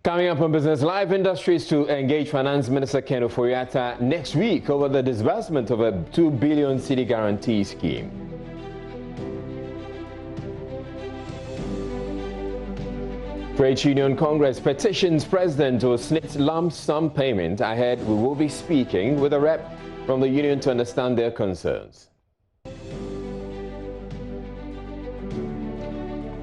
Coming up on Business Live, industries to engage Finance Minister Ken Ofori-Atta next week over the disbursement of a 2 billion cedi guarantee scheme. Trade Union Congress petitions President to snitch lump sum payment ahead. We will be speaking with a rep from the union to understand their concerns.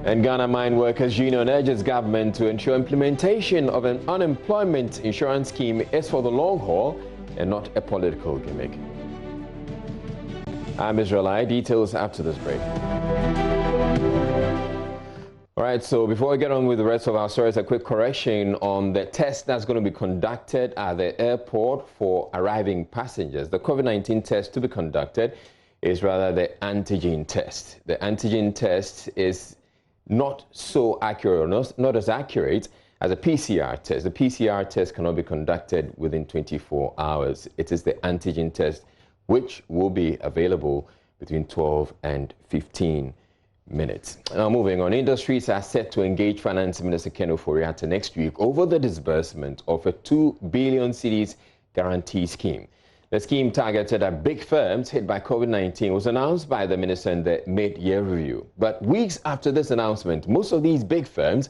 And Ghana Mine Workers Union urges government to ensure implementation of an unemployment insurance scheme is for the long haul and not a political gimmick. I'm Israelite. Details after this break. All right, so before we get on with the rest of our stories, a quick correction on the test that's going to be conducted at the airport for arriving passengers. The COVID-19 test to be conducted is rather the antigen test. The antigen test is not so accurate, or not as accurate as a PCR test. The PCR test cannot be conducted within 24 hours. It is the antigen test which will be available between 12 and 15 minutes. Now moving on, industries are set to engage Finance Minister Ken Ofori-Atta next week over the disbursement of a 2 billion cedis guarantee scheme. The scheme targeted at big firms hit by COVID-19 was announced by the minister in the mid-year review. But weeks after this announcement, most of these big firms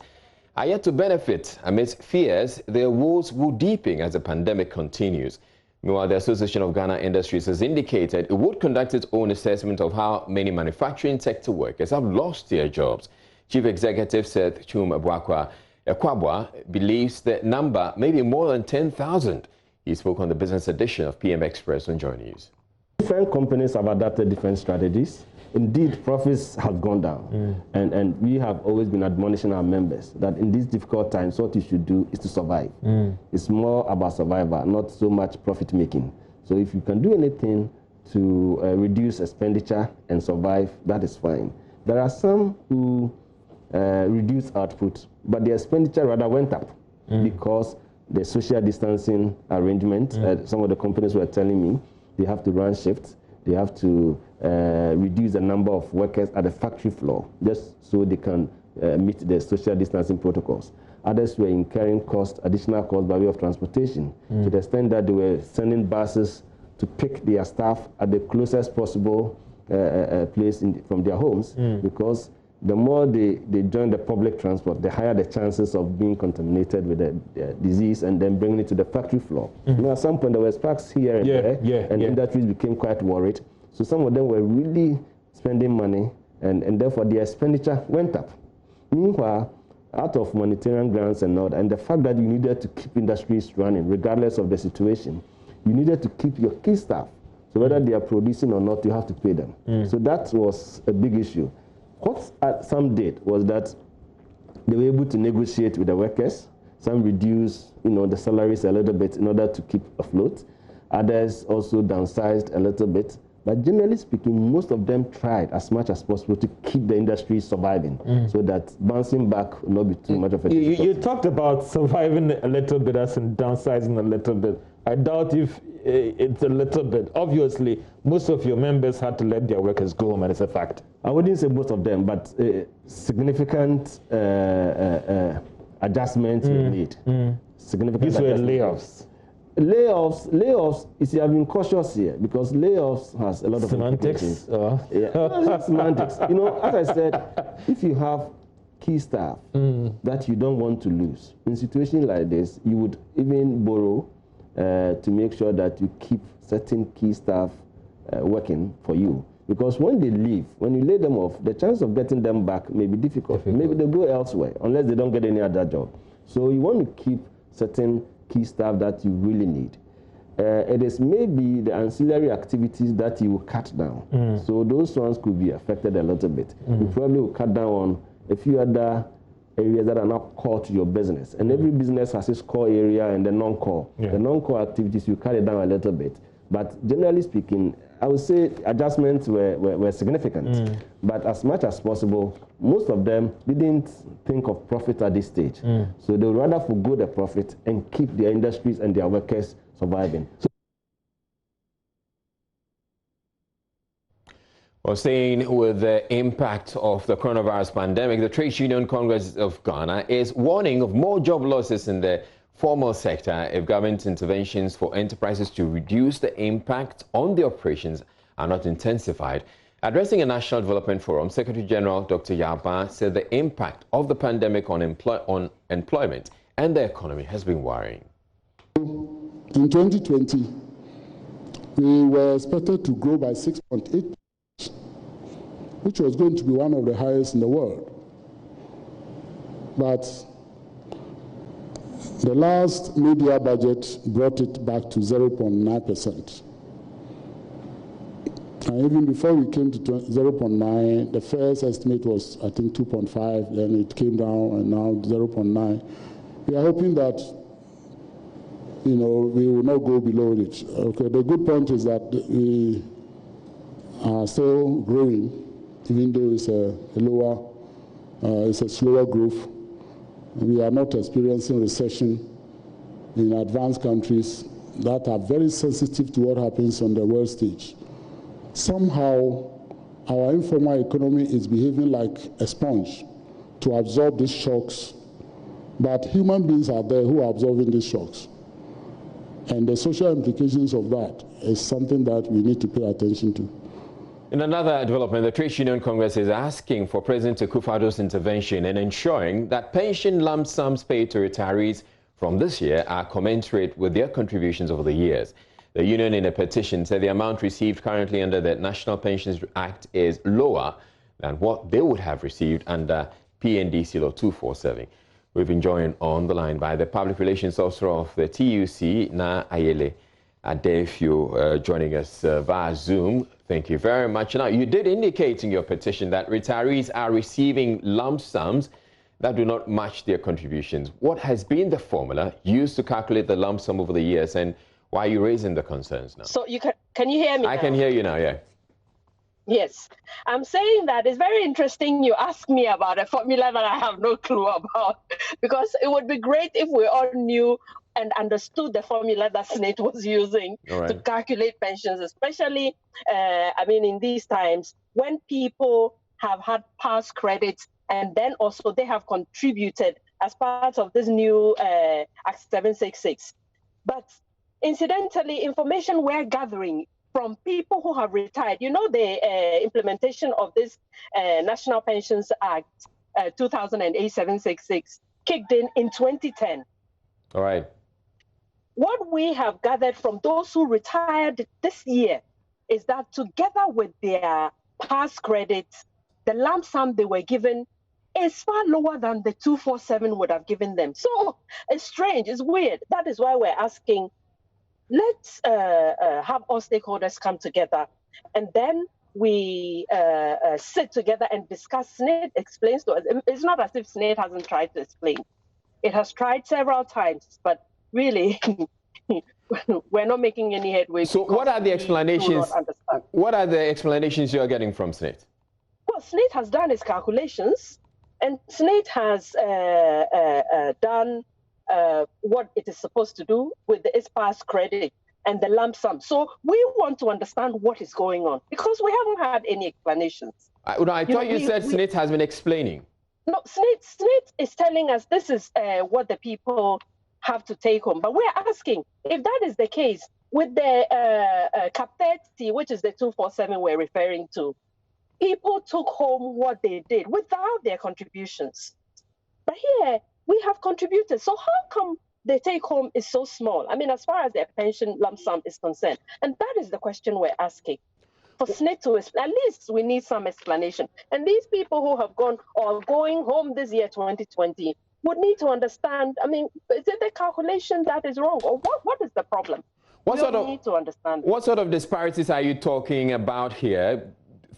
are yet to benefit amidst fears their woes will deepen as the pandemic continues. Meanwhile, the Association of Ghana Industries has indicated it would conduct its own assessment of how many manufacturing sector workers have lost their jobs. Chief Executive Seth Chum Ekwabwa believes the number may be more than 10,000. He spoke on the business edition of PM Express on JoyNews. Different companies have adopted different strategies. Indeed, profits have gone down. And we have always been admonishing our members that in these difficult times, what you should do is to survive. It's more about survival, not so much profit making. So if you can do anything to reduce expenditure and survive, that is fine. There are some who reduce output, but their expenditure rather went up because the social distancing arrangement, some of the companies were telling me they have to run shifts, they have to reduce the number of workers at the factory floor just so they can meet the social distancing protocols. Others were incurring additional costs by way of transportation to the extent that they were sending buses to pick their staff at the closest possible place from their homes because the more they join the public transport, the higher the chances of being contaminated with the disease and then bringing it to the factory floor. You know, at some point there were sparks here and there, and industries became quite worried. So some of them were really spending money, and therefore their expenditure went up. Meanwhile, out of monetary grants and all, and the fact that you needed to keep industries running regardless of the situation, you needed to keep your key staff. So whether they are producing or not, you have to pay them. So that was a big issue. What some did was that they were able to negotiate with the workers. Some reduced, the salaries a little bit in order to keep afloat. Others also downsized a little bit. But generally speaking, most of them tried as much as possible to keep the industry surviving so that bouncing back will not be too much of a difficulty. You talked about surviving a little bit as in downsizing a little bit. I doubt if it's a little bit. Obviously, most of your members had to let their workers go home, and it's a fact. I wouldn't say most of them, but significant adjustments were made. Significant These were layoffs. Layoffs, you see, I've been cautious here because layoffs has a lot of semantics. Semantics. As I said, if you have key staff that you don't want to lose, in situations like this, you would even borrow to make sure that you keep certain key staff working for you. Because when they leave, when you lay them off, the chance of getting them back may be difficult. Maybe they go elsewhere unless they don't get any other job. So you want to keep certain key staff that you really need. It is maybe the ancillary activities that you will cut down. So those ones could be affected a little bit. You probably will cut down on a few other areas that are not core to your business. And every business has its core area and the non-core. The non-core activities, you cut it down a little bit. But generally speaking, I would say adjustments were significant. But as much as possible, most of them didn't think of profit at this stage. So they would rather forgo the profit and keep their industries and their workers surviving. Well, staying with the impact of the coronavirus pandemic, the Trade Union Congress of Ghana is warning of more job losses in the formal sector if government interventions for enterprises to reduce the impact on the operations are not intensified. Addressing a National Development Forum, Secretary General Dr. Yaba said the impact of the pandemic on employment and the economy has been worrying. In 2020, we were expected to grow by 6.8%. which was going to be one of the highest in the world. But the last mid-year budget brought it back to 0.9%. And even before we came to 0.9, the first estimate was, I think, 2.5, then it came down, and now 0.9. We are hoping that, we will not go below it. Okay, the good point is that we are still growing, even though it's a slower growth. We are not experiencing recession in advanced countries that are very sensitive to what happens on the world stage. Somehow, our informal economy is behaving like a sponge to absorb these shocks, but human beings are there who are absorbing these shocks. And the social implications of that is something that we need to pay attention to. In another development, the Trade Union Congress is asking for President Akufo-Addo's intervention in ensuring that pension lump sums paid to retirees from this year are commensurate with their contributions over the years. The union, in a petition, said the amount received currently under the National Pensions Act is lower than what they would have received under PNDC Law 247. We've been joined on the line by the Public Relations Officer of the TUC, Na Ayele Adefio, joining us via Zoom. Thank you very much. Now, you did indicate in your petition that retirees are receiving lump sums that do not match their contributions. What has been the formula used to calculate the lump sum over the years, and why are you raising the concerns now? So can you hear me I now? can hear you now, yeah. Yes. I'm saying that it's very interesting you ask me about a formula that I have no clue about, because it would be great if we all knew and understood the formula that SNIT was using to calculate pensions, especially, in these times when people have had past credits and then also they have contributed as part of this new Act 766. But incidentally, information we're gathering from people who have retired, the implementation of this National Pensions Act 2008-766 kicked in 2010. All right. What we have gathered from those who retired this year is that together with their past credits, the lump sum they were given is far lower than the 247 would have given them. So it's strange, it's weird. That is why we're asking, let's have all stakeholders come together, and then we sit together and discuss. SNIT explains to us. It's not as if SNIT hasn't tried to explain. It has tried several times, but really, we're not making any headway. So what are the explanations? What are the explanations you're getting from SNIT? Well, SNIT has done its calculations, and SNIT has done what it is supposed to do with its past credit and the lump sum. So we want to understand what is going on, because we haven't had any explanations. I thought you said SNIT has been explaining. No, SNIT is telling us this is what the people have to take home. But we're asking, if that is the case, with the Cap 30, which is the 247 we're referring to, people took home what they did without their contributions. But here, we have contributed. So how come the take home is so small? As far as their pension lump sum is concerned. And that is the question we're asking. For SNIT to explain, at least we need some explanation. And these people who have gone or going home this year, 2020, would need to understand, is it the calculation that is wrong? Or what is the problem? We need to understand. What sort of disparities are you talking about here?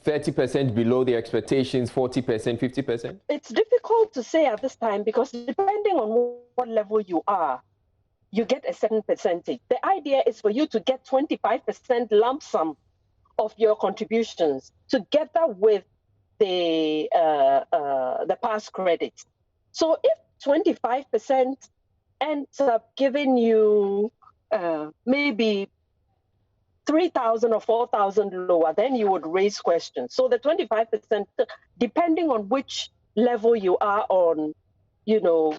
30% below the expectations, 40%, 50%? It's difficult to say at this time, because depending on what level you are, you get a certain percentage. The idea is for you to get 25% lump sum of your contributions together with the past credits. So if 25% ends up giving you maybe 3,000 or 4,000 lower, then you would raise questions. So the 25%, depending on which level you are on, you know,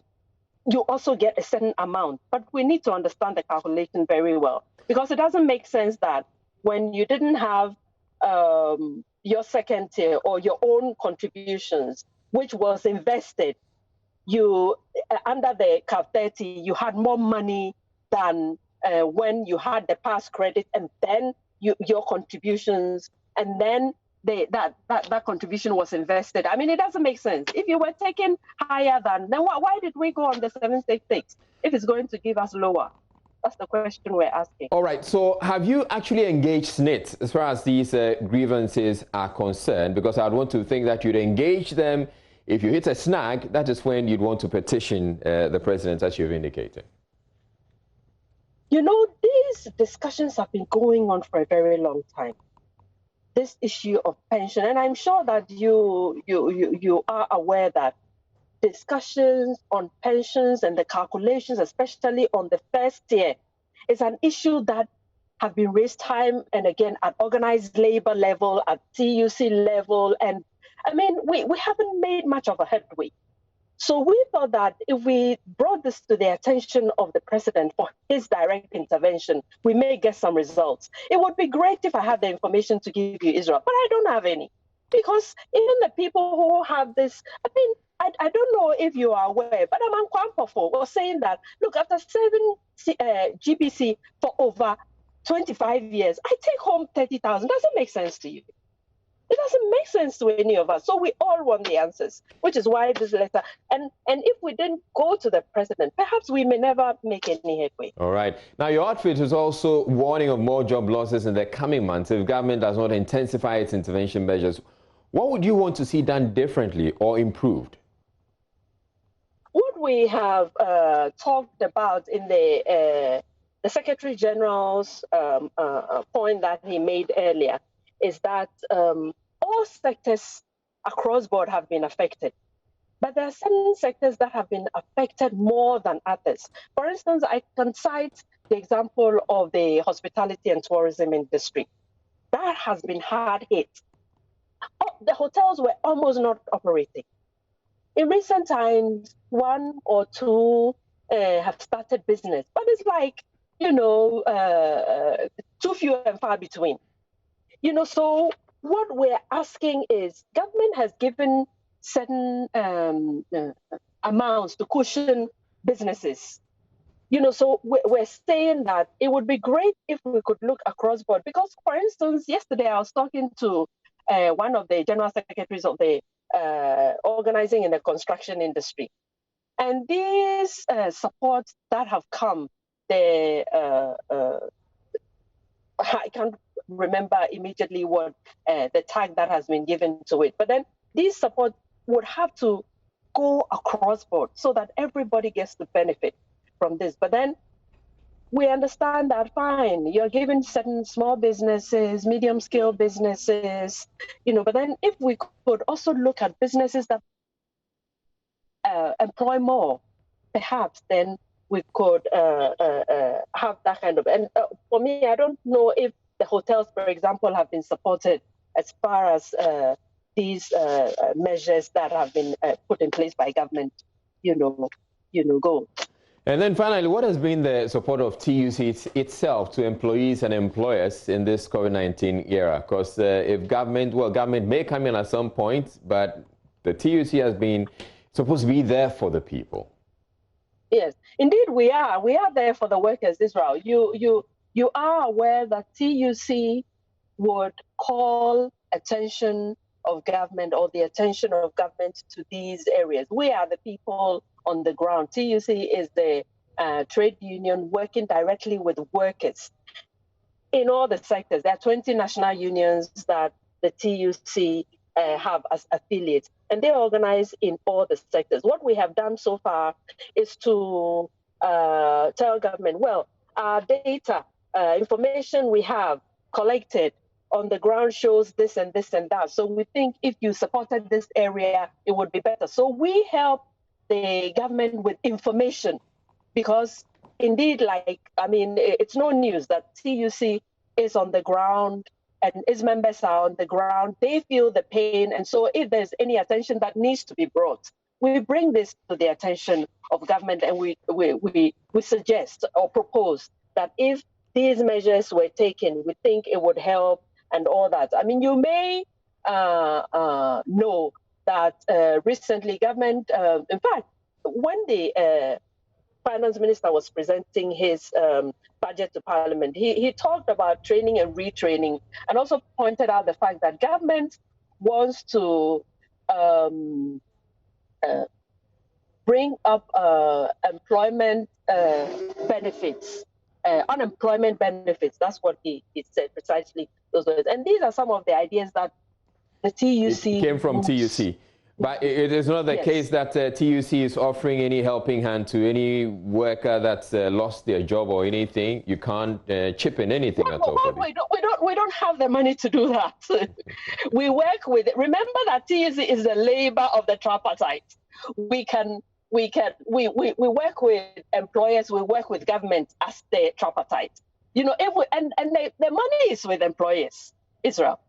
you also get a certain amount. But we need to understand the calculation very well, because it doesn't make sense that when you didn't have your second tier or your own contributions, which was invested, you under the cap 30, you had more money than when you had the past credit, and then your contributions, and then that contribution was invested. I mean, it doesn't make sense. If you were taken higher than, then why did we go on the 766 if it's going to give us lower? That's the question we're asking. All right. So have you actually engaged SNIT as far as these grievances are concerned? Because I'd want to think that you'd engage them. If you hit a snag, that is when you'd want to petition the president, as you've indicated. You know, these discussions have been going on for a very long time. This issue of pension, and I'm sure that you are aware that discussions on pensions and the calculations, especially on the first tier, is an issue that have been raised time and again at organized labor level, at TUC level, and I mean, we haven't made much of a headway. So we thought that if we brought this to the attention of the president for his direct intervention, we may get some results. It would be great if I had the information to give you, Israel, but I don't have any. Because even the people who have this, I mean, I don't know if you are aware, but Aman Kwampofo was saying that, look, after 7 GBC for over 25 years, I take home 30,000. Doesn't make sense to you. It doesn't make sense to any of us. So we all want the answers, which is why this letter. And if we didn't go to the president, perhaps we may never make any headway. All right. Now, your outfit is also warning of more job losses in the coming months if government does not intensify its intervention measures. What would you want to see done differently or improved? What we have talked about in the Secretary General's point that he made earlier is that all sectors across board have been affected. But there are certain sectors that have been affected more than others. For instance, I can cite the example of the hospitality and tourism industry. That has been hard hit. The hotels were almost not operating. In recent times, 1 or 2 have started business, but it's like, you know, too few and far between. You know, so what we're asking is, government has given certain amounts to cushion businesses. You know, so we're saying that it would be great if we could look across board. Because, for instance, yesterday I was talking to one of the general secretaries of the organizing in the construction industry. And these supports that have come, I can't remember immediately what the tag that has been given to it. But then these support would have to go across board so that everybody gets the benefit from this. But then we understand that, fine, you're giving certain small businesses, medium-scale businesses, you know, but then if we could also look at businesses that employ more, perhaps then we could have that kind of, and for me, I don't know if the hotels, for example, have been supported as far as these measures that have been put in place by government, go. And then finally, what has been the support of TUC itself to employees and employers in this COVID-19 era? Because if government may come in at some point, but the TUC has been supposed to be there for the people. Yes, indeed we are. We are there for the workers, Israel. You are aware that TUC would call attention of government or the attention of government to these areas. We are the people on the ground. TUC is the trade union working directly with workers in all the sectors. There are 20 national unions that the TUC have as affiliates, and they organize in all the sectors. What we have done so far is to tell government, well, our data, information we have collected on the ground shows this and this and that. So we think if you supported this area, it would be better. So we help the government with information because indeed, it's no news that TUC is on the ground and its members are on the ground, they feel the pain. And so if there's any attention that needs to be brought, we bring this to the attention of government, and we suggest or propose that if these measures were taken, we think it would help and all that. I mean, you may know that recently government, in fact, when the finance minister was presenting his budget to parliament, he talked about training and retraining, and also pointed out the fact that government wants to bring up employment benefits, unemployment benefits. That's what he said precisely. Those words. And these are some of the ideas that the TUC came from TUC. But it is not the case that TUC is offering any helping hand to any worker that's lost their job or anything. You can't chip in anything at all. We don't have the money to do that. We work with. Remember that TUC is the labor of the tripartite. We work with employers. We work with government as the tripartite. You know, and the money is with employers, Israel.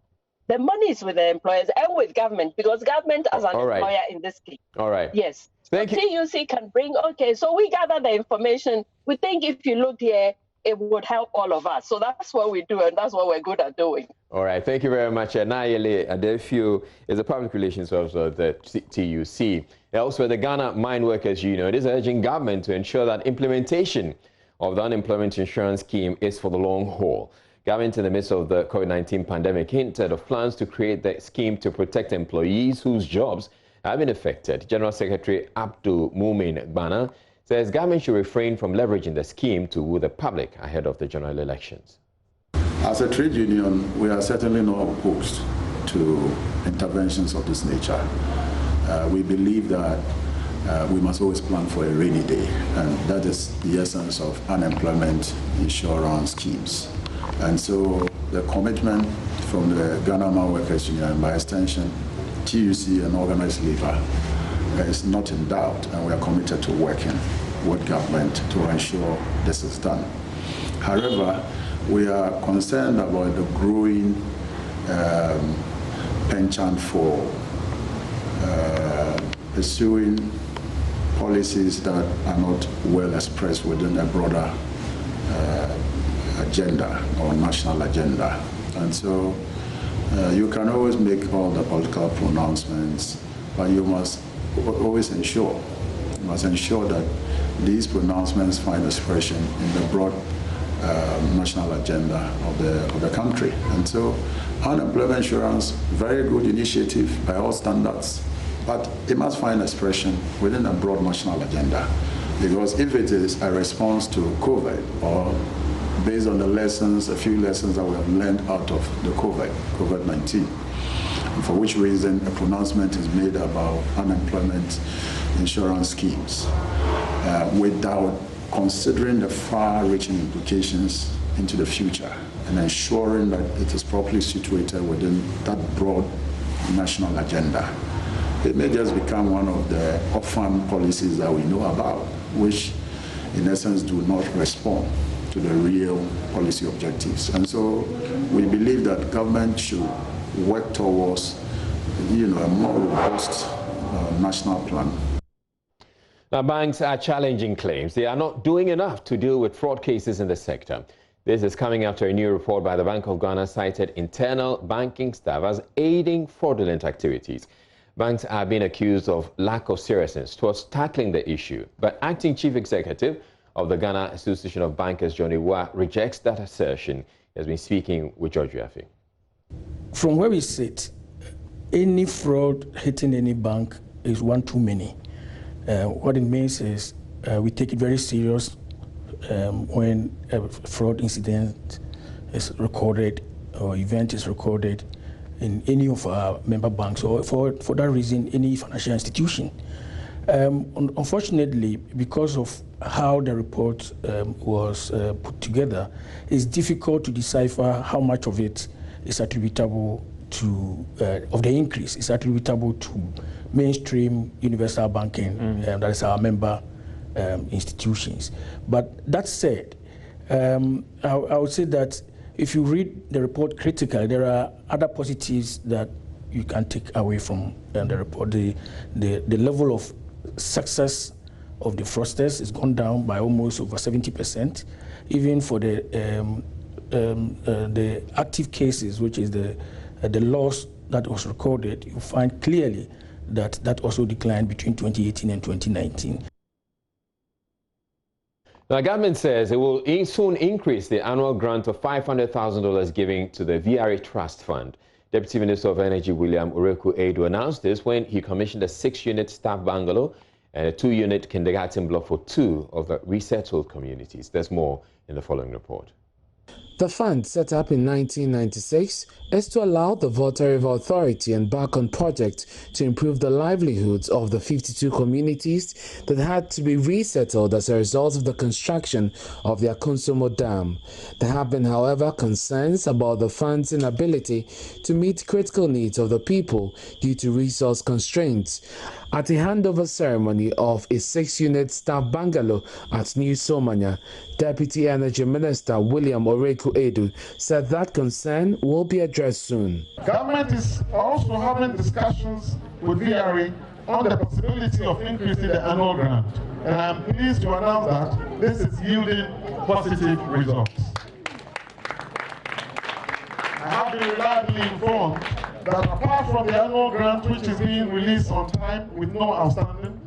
The money is with the employers and with government, because government as an employer in this case. All right. Yes. Thank you. TUC can bring, so we gather the information. We think if you look here, it would help all of us. So that's what we do, and that's what we're good at doing. All right. Thank you very much. Nayeli Adefiu is a public relations officer of the TUC. Elsewhere, the Ghana Mine Workers Union is urging government to ensure that implementation of the unemployment insurance scheme is for the long haul. Government, in the midst of the COVID-19 pandemic, hinted of plans to create the scheme to protect employees whose jobs have been affected. General Secretary Abdul Mumin Bana says government should refrain from leveraging the scheme to woo the public ahead of the general elections. As a trade union, we are certainly not opposed to interventions of this nature. We believe that we must always plan for a rainy day, and that is the essence of unemployment insurance schemes. And so the commitment from the Ghana Mine Workers Union, and by extension, TUC and organized labor, is not in doubt, and we are committed to working with government to ensure this is done. However, we are concerned about the growing penchant for pursuing policies that are not well expressed within a broader agenda or national agenda. And so you can always make all the political pronouncements, but you must always ensure, that these pronouncements find expression in the broad national agenda of the country. And so unemployment insurance, very good initiative by all standards, but it must find expression within a broad national agenda. Because if it is a response to COVID, or based on the lessons, a few lessons that we have learned out of the COVID-19, for which reason a pronouncement is made about unemployment insurance schemes without considering the far-reaching implications into the future and ensuring that it is properly situated within that broad national agenda. It may just become one of the orphan policies that we know about, which in essence do not respond to the real policy objectives. And so we believe that government should work towards a more robust national plan. Now, banks are challenging claims they are not doing enough to deal with fraud cases in the sector. This is coming after a new report by the Bank of Ghana cited internal banking staff as aiding fraudulent activities. Banks are being accused of lack of seriousness towards tackling the issue, but Acting Chief Executive of the Ghana Association of Bankers, Johnny Wa, rejects that assertion. He has been speaking with George Yafi. From where we sit, any fraud hitting any bank is one too many. What it means is we take it very serious when a fraud incident is recorded or event is recorded in any of our member banks, or for that reason, any financial institution. Unfortunately, because of how the report was put together, it's difficult to decipher how much of it is attributable to, of the increase, is attributable to mainstream universal banking, that is our member institutions. But that said, I would say that if you read the report critically, there are other positives that you can take away from the report. The level of success of the fraudsters has gone down by almost over 70%. Even for the active cases, which is the loss that was recorded, you find clearly that that also declined between 2018 and 2019. The government says it will soon increase the annual grant of $500,000 given to the VRA Trust Fund. Deputy Minister of Energy William Oreku-Adu announced this when he commissioned a 6-unit staff bungalow and a 2-unit kindergarten block for 2 of the resettled communities. There's more in the following report. The fund, set up in 1996, is to allow the Volta River Authority embark on projects to improve the livelihoods of the 52 communities that had to be resettled as a result of the construction of the Akonsomo Dam. There have been, however, concerns about the fund's inability to meet critical needs of the people due to resource constraints. At a handover ceremony of a 6-unit staff bungalow at New Somanya, Deputy Energy Minister William Oreku-Adu said that concern will be addressed soon. Government is also having discussions with VRA on the possibility of increasing the annual grant, and I am pleased to announce that this is yielding positive results. I have been reliably informed that apart from the annual grant, which is being released on time with no outstanding,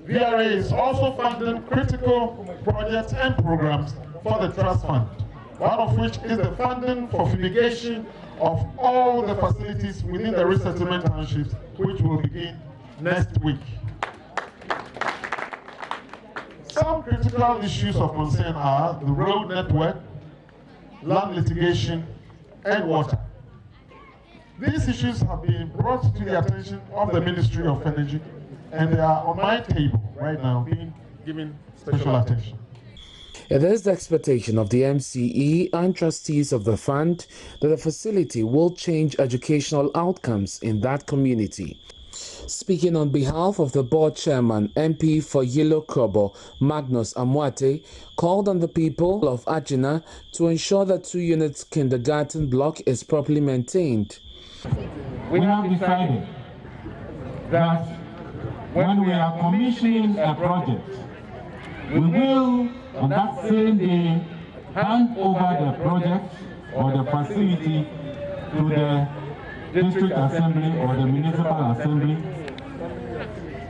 VRA is also funding critical projects and programs for the Trust Fund, one of which is the funding for fumigation of all the facilities within the resettlement townships, which will begin next week. Some critical issues of concern are the road network, land litigation, and water. These issues have been brought to the attention of the Ministry of Energy, and they are on my table right now, being given special attention. It is the expectation of the MCE and trustees of the fund that the facility will change educational outcomes in that community. Speaking on behalf of the board chairman, MP for Yilo Krobo, Magnus Amwate, called on the people of Agina to ensure that 2-unit kindergarten block is properly maintained. We have decided that when we are commissioning a project, we will on that same day hand over the project or the facility to the district assembly or the municipal assembly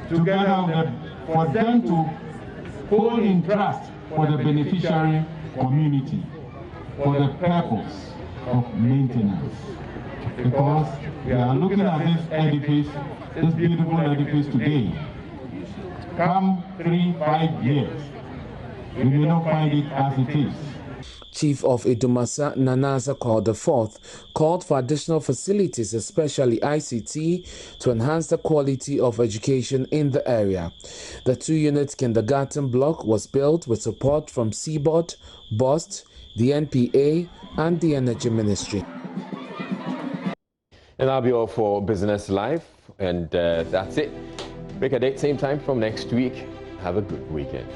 together for them to hold in trust for the beneficiary community for the purpose of maintenance. Because we are looking at this edifice, this beautiful edifice today. Come 3-5 years, we may not find it as it is. Chief of Idumasa, Nanasa called for additional facilities, especially ICT, to enhance the quality of education in the area. The 2-unit kindergarten block was built with support from Seaboard, BOST, the NPA, and the Energy Ministry. And that'll be all for Business Live, and that's it. Break a date, same time from next week. Have a good weekend.